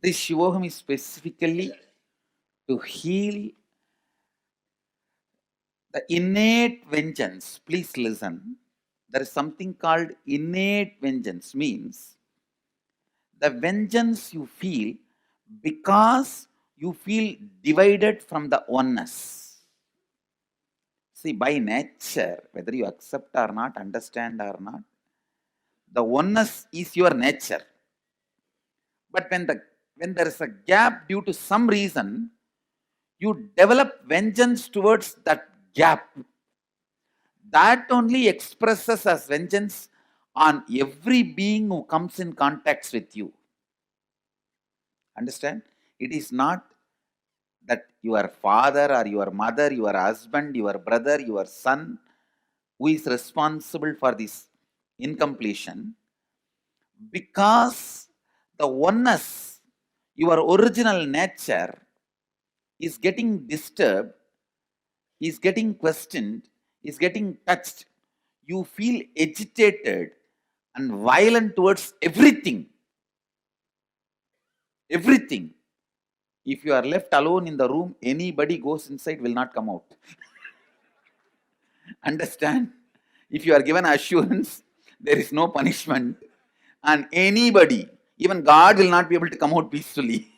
This Shivoham is specifically to heal the innate vengeance. Please listen. There is something called innate vengeance, means the vengeance you feel because you feel divided from the oneness. See, by nature, whether you accept or not, understand or not, the oneness is your nature. But when there is a gap due to some reason, you develop vengeance towards that gap. That only expresses as vengeance on every being who comes in contact with you. Understand? It is not that your father or your mother, your husband, your brother, your son, who is responsible for this incompletion, because the oneness, your original nature, is getting disturbed, is getting questioned, is getting touched. You feel agitated and violent towards everything. Everything. If you are left alone in the room, anybody goes inside will not come out. Understand? If you are given assurance, there is no punishment, and anybody, even God, will not be able to come out peacefully.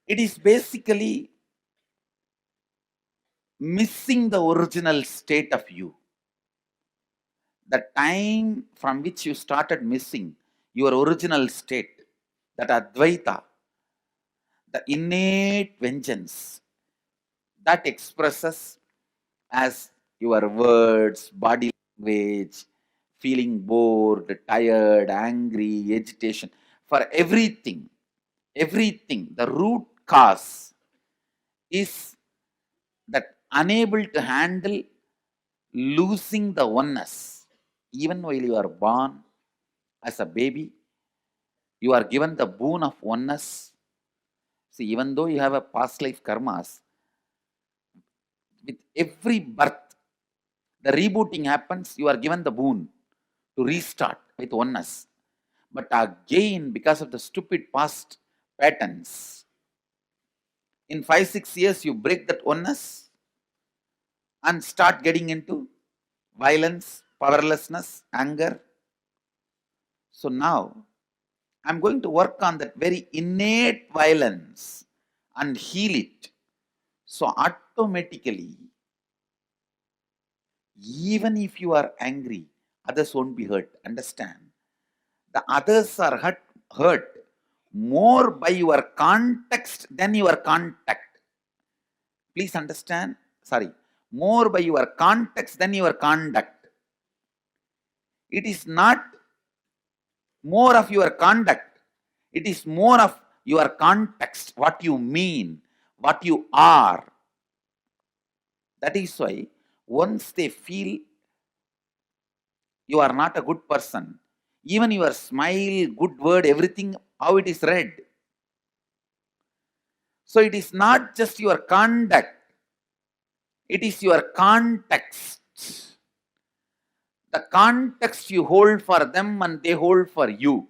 It is basically missing the original state of you. The time from which you started missing your original state, that Advaita, the innate vengeance, that expresses as your words, body language, feeling bored, tired, angry, agitation, for everything, the root cause is that unable to handle losing the oneness. Even while you are born as a baby, you are given the boon of oneness. See, even though you have a past life karmas, with every birth, the rebooting happens, you are given the boon to restart with oneness. But again, because of the stupid past patterns, in 5-6 years, you break that oneness and start getting into violence, powerlessness, anger. So now, I'm going to work on that very innate violence and heal it. So automatically, even if you are angry, others won't be hurt. Understand? The others are hurt more by your context than your contact. Please understand? Sorry. More by your context than your conduct. It is not more of your conduct. It is more of your context, what you mean, what you are. That is why once they feel you are not a good person, even your smile, good word, everything, how it is read. So it is not just your conduct, it is your context. The context you hold for them and they hold for you.